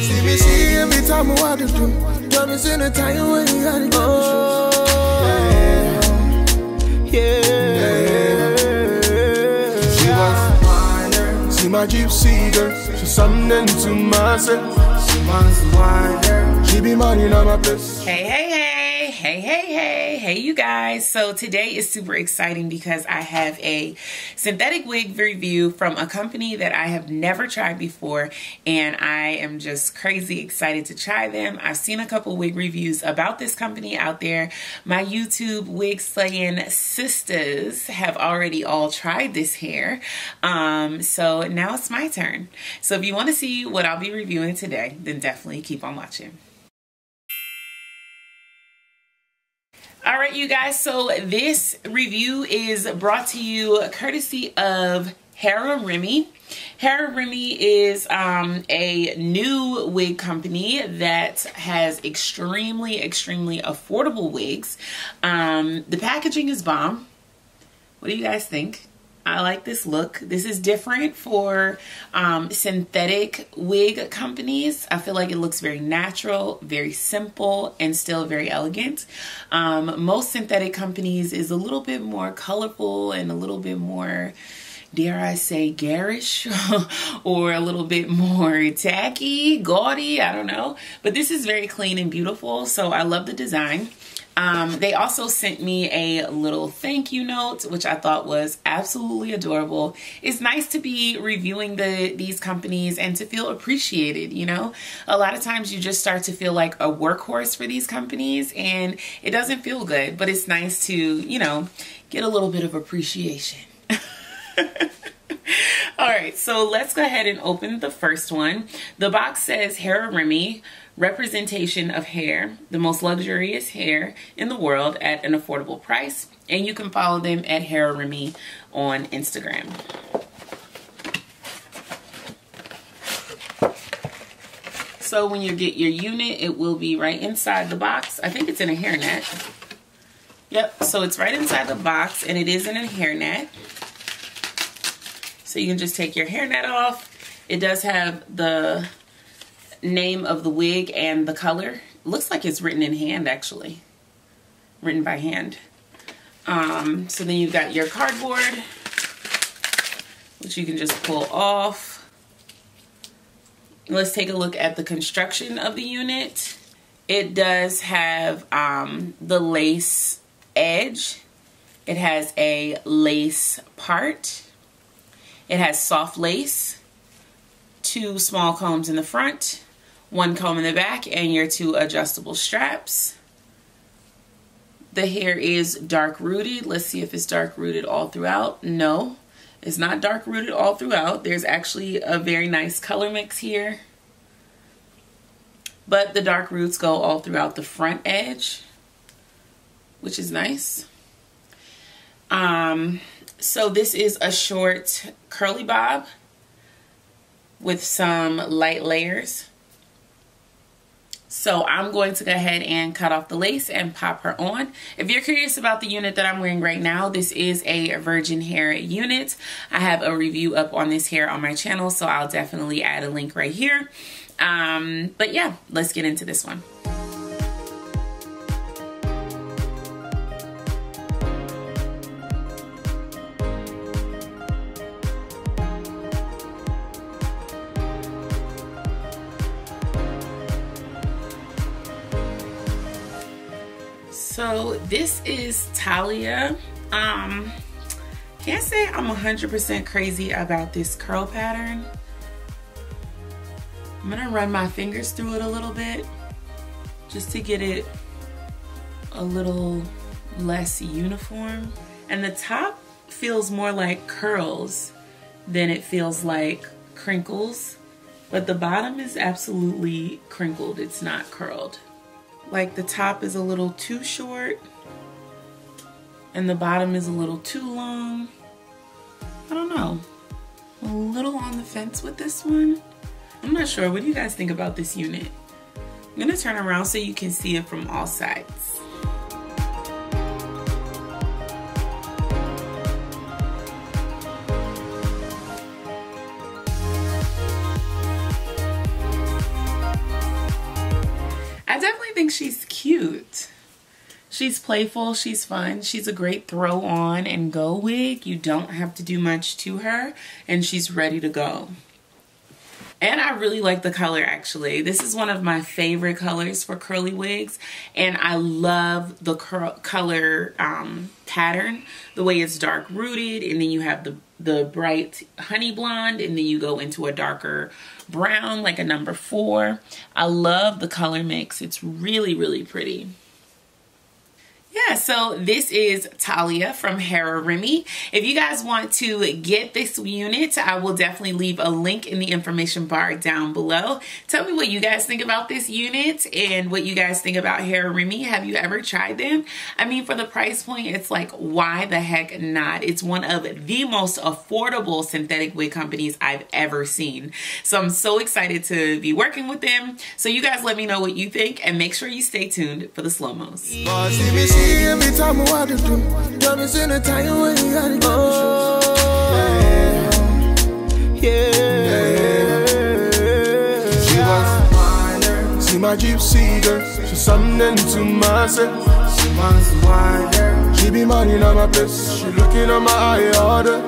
See me see every time I walk the street. Promise in a time when you gotta go. Yeah. She wants wider. See my gypsy girl. She's something to myself. She wants wider. She be money on my place. Hey you guys. So today is super exciting because I have a synthetic wig review from a company that I have never tried before, and I am just crazy excited to try them. I've seen a couple wig reviews about this company out there. My YouTube wig slaying sisters have already all tried this hair. So now it's my turn. So if you want to see what I'll be reviewing today, then definitely keep on watching. All right, you guys, so this review is brought to you courtesy of Hara Remy. Hara Remy is a new wig company that has extremely affordable wigs. The packaging is bomb. What do you guys think? I like this look. This is different for synthetic wig companies. I feel like it looks very natural, very simple, and still very elegant. Most synthetic companies is a little bit more colorful and a little bit more, dare I say, garish or a little bit more tacky, gaudy, I don't know. But this is very clean and beautiful, so I love the design. They also sent me a little thank you note, which I thought was absolutely adorable. It's nice to be reviewing these companies and to feel appreciated, you know? A lot of times you just start to feel like a workhorse for these companies and it doesn't feel good, but it's nice to, you know, get a little bit of appreciation. All right, so let's go ahead and open the first one. The box says Hara Remy, representation of hair, the most luxurious hair in the world at an affordable price. And you can follow them at Hara Remy on Instagram. So when you get your unit, it will be right inside the box. I think it's in a hairnet. Yep, so it's right inside the box and it is in a hairnet. So you can just take your hairnet off. It does have the name of the wig and the color. It looks like it's written in hand, actually. Written by hand. So then you've got your cardboard, which you can just pull off. Let's take a look at the construction of the unit. It does have the lace edge. It has a lace part. It has soft lace, 2 small combs in the front, 1 comb in the back, and your 2 adjustable straps. The hair is dark rooted. Let's see if it's dark rooted all throughout. No, it's not dark rooted all throughout. There's actually a very nice color mix here. But the dark roots go all throughout the front edge, which is nice. So this is a short curly bob with some light layers. So I'm going to go ahead and cut off the lace and pop her on. If you're curious about the unit that I'm wearing right now, this is a virgin hair unit. I have a review up on this hair on my channel, so I'll definitely add a link right here. But yeah, let's get into this one. So this is TALIA. Can't say I'm 100% crazy about this curl pattern. I'm gonna run my fingers through it a little bit just to get it a little less uniform. And the top feels more like curls than it feels like crinkles, but the bottom is absolutely crinkled. It's not curled. Like the top is a little too short and the bottom is a little too long. I don't know. I'm a little on the fence with this one. I'm not sure. What do you guys think about this unit? I'm gonna turn around so you can see it from all sides. think she's cute. She's playful, she's fun, she's a great throw on and go wig. You don't have to do much to her and she's ready to go. And I really like the color actually. This is one of my favorite colors for curly wigs, and I love the color pattern, the way it's dark rooted, and then you have the bright honey blonde, and then you go into a darker brown like a number 4. I love the color mix. It's really, really pretty. Yeah, so this is Talia from Hera Remy. If you guys want to get this unit, I will definitely leave a link in the information bar down below. Tell me what you guys think about this unit and what you guys think about Hera Remy. Have you ever tried them? I mean, for the price point, it's like, why the heck not? It's one of the most affordable synthetic wig companies I've ever seen. So I'm so excited to be working with them. So you guys let me know what you think and make sure you stay tuned for the slow-mos. Every time I want to do, diamonds in the time when you gotta go. She wants to wind her. See my gypsy girl, she's something to myself. She wants to wind her. She be minding on my place, she looking on my eye order.